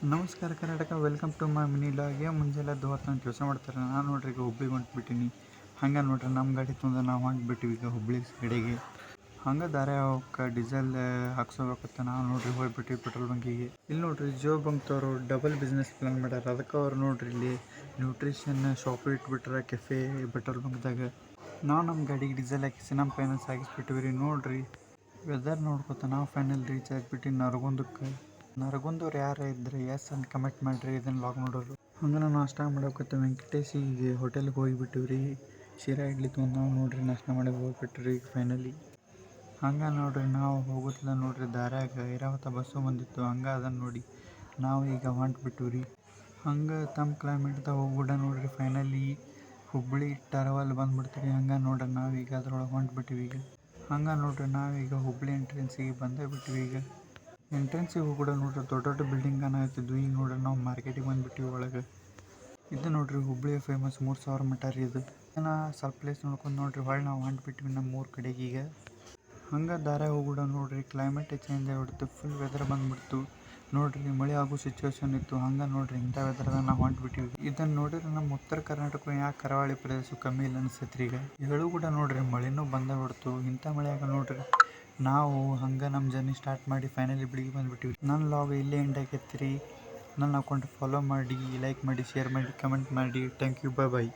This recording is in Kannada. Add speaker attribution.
Speaker 1: ನಮಸ್ಕಾರ Karnataka, welcome to my mini vlog. ಮುಂಜಾನೆ 10 ನಾನು ಕೆಲಸ ಮಾಡ್ತಾರೆ. ನಾನು ನೋಡ್ರಿ ಈಗ ಹುಬ್ಳಿಗೆ ಹೊಂಟ್ಬಿಟ್ಟಿನಿ. ಹಂಗೆ ನೋಡ್ರಿ ನಮ್ಮ ಗಾಡಿ ತಂದು ನಾವು ಹೊಂಟ್ಬಿಟ್ಟಿವಿ ಈಗ ಹುಬ್ಳಿ ಸೈಡಿಗೆ. ಹಂಗೆ ದಾರೆ ಅವಕ್ಕೆ ಡೀಸೆಲ್ ಹಾಕ್ಸೋಬೇಕತ್ತ ನಾವು ನೋಡ್ರಿ ಹೋಗ್ಬಿಟ್ಟಿವಿ ಪೆಟ್ರೋಲ್ ಬಂಕಿಗೆ. ಇಲ್ಲಿ ನೋಡ್ರಿ ಜಿಯೋ ಬಂಕ್ದವರು ಡಬಲ್ ಬಿಸ್ನೆಸ್ ಪ್ಲಾನ್ ಮಾಡ್ಯಾರ. ಅದಕ್ಕೆ ಅವ್ರು ನೋಡ್ರಿ ಇಲ್ಲಿ ನ್ಯೂಟ್ರಿಷನ್ ಶಾಪ್ ಇಟ್ಬಿಟ್ರೆ ಕೆಫೆ ಪೆಟ್ರೋಲ್ ಬಂಕ್ದಾಗ. ನಾವು ನಮ್ಮ ಗಾಡಿಗೆ ಡೀಸೆಲ್ ಹಾಕಿಸಿ ನಮ್ಮ ಫೈನಾನ್ಸ್ ಹಾಕಿಸ್ಬಿಟ್ಟಿವಿ ರೀ. ನೋಡ್ರಿ ವೆದರ್ ನೋಡ್ಕೊತ ನಾವು ಫೈನಲ್ ರೀಚ್ ಆಗಿಬಿಟ್ಟು ನರಗುಂದವ್ರು ಯಾರು ಇದ್ರೆ ಎಸ್ ಅಂತ ಕಮೆಂಟ್ ಮಾಡಿರಿ ಇದನ್ನು ಲಾಗ್ ನೋಡೋರು. ಹಂಗೆ ನಾವು ನಾಷ್ಟ ಮಾಡೋಕತ್ತ ವೆಂಕಟೇಶಿಗೆ ಹೋಟೆಲ್ಗೆ ಹೋಗಿಬಿಟ್ಟಿವಿ ರೀ. ಶಿರಾ ಇಡ್ಲಿ ತೊಗೊಂಡು ನಾವು ನೋಡ್ರಿ ನಾಷ್ಟ ಮಾಡಿ ಹೋಗ್ಬಿಟ್ರಿ ಈಗ ಫೈನಲಿ. ಹಂಗೆ ನೋಡ್ರಿ ನಾವು ಹೋಗುತ್ತಲ್ಲ ನೋಡ್ರಿ ದಾರ್ಯಾಗ ಐರಾವತ ಬಸ್ಸು ಬಂದಿತ್ತು. ಹಂಗೆ ಅದನ್ನು ನೋಡಿ ನಾವು ಈಗ ಹೊಂಟ್ಬಿಟ್ಟಿವಿ ರೀ. ಹಂಗೆ ತಮ್ಮ ಕ್ಲೈಮೇಟ್ದಾಗ ಹೋಗ್ಬಿಡ ನೋಡ್ರಿ ಫೈನಲಿ ಹುಬ್ಬಳ್ಳಿ ಟರವಲ್ ಬಂದ್ಬಿಡ್ತೀವಿ. ಹಂಗೆ ನೋಡ್ರಿ ನಾವೀಗ ಅದ್ರೊಳಗೆ ಹೊಂಟ್ಬಿಟ್ಟಿವಿ ಈಗ. ಹಂಗೆ ನೋಡ್ರಿ ನಾವೀಗ ಹುಬ್ಬಳ್ಳಿ ಎಂಟ್ರೆನ್ಸಿಗೆ ಬಂದೇ ಬಿಟ್ಟಿವಿ ಈಗ. ಎಂಟ್ರೆನ್ಸಿಗೆ ಹೋಗ್ಬಿಡ ನೋಡ್ರಿ ದೊಡ್ಡ ಬಿಲ್ಡಿಂಗ್ ಅನ್ನತ್ತಿದ್ವಿ. ಈಗ ನೋಡ್ರಿ ನಾವು ಮಾರ್ಕೆಟಿಗೆ ಬಂದುಬಿಟ್ಟಿವಿ ಒಳಗೆ. ಇದು ನೋಡ್ರಿ ಹುಬ್ಬಳ್ಳಿಯ ಫೇಮಸ್ 3000 ಮಠ ರೀ ಇದು. ಸ್ವಲ್ಪ ಪ್ಲೇಸ್ ನೋಡ್ಕೊಂಡು ನೋಡ್ರಿ ಹೊಳ್ಳಿ ನಾವು ಹೊಂಟ್ಬಿಟ್ಟಿವಿ ನಮ್ಮ ಊರ ಕಡೆಗೆ ಈಗ. ಹಂಗೆ ದಾರ್ಯಾಗ ಹೋಗ್ಬಿಡ ನೋಡ್ರಿ ಕ್ಲೈಮೇಟ್ ಚೇಂಜ್ ಆಗಿಬಿಡ್ತು. ಫುಲ್ ವೆದರ್ ಬಂದುಬಿಡ್ತು ನೋಡ್ರಿ. ಮಳೆ ಆಗೋ ಸಿಚುವೇಶನ್ ಇತ್ತು. ಹಂಗೆ ನೋಡ್ರಿ ಇಂಥ ವೆದರ್ದಾಗ ನಾವು ಹೊಂಟ್ಬಿಟ್ಟಿವಿ. ಇದನ್ನು ನೋಡಿದ್ರೆ ನಮ್ಮ ಉತ್ತರ ಕರ್ನಾಟಕ ಯಾಕೆ ಕರಾವಳಿ ಪ್ರದೇಶ ಕಮ್ಮಿ ಇಲ್ಲ ಅನಿಸ್ತೈತ್ರಿ ಈಗ. ಹೇಳು ಕೂಡ ನೋಡ್ರಿ ಮಳೆನೂ ಬಂದೇ ಬಿಡ್ತು. ಇಂಥ ಮಳೆಯಾಗ ನೋಡ್ರಿ ನಾವು ಹಂಗೆ ನಮ್ಮ ಜರ್ನಿ ಸ್ಟಾರ್ಟ್ ಮಾಡಿ ಫೈನಲಿ ಬೆಳಿಗ್ಗೆ ಬಂದುಬಿಟ್ಟಿವಿ. ನನ್ನ ಲಾಗ್ ಇಲ್ಲೇ ಎಂಡ್ ಆಗೈತೆ ರೀ. ನನ್ನ ಅಕೌಂಟ್ ಫಾಲೋ ಮಾಡಿ, ಲೈಕ್ ಮಾಡಿ, ಶೇರ್ ಮಾಡಿ, ಕಮೆಂಟ್ ಮಾಡಿ. Thank you, bye.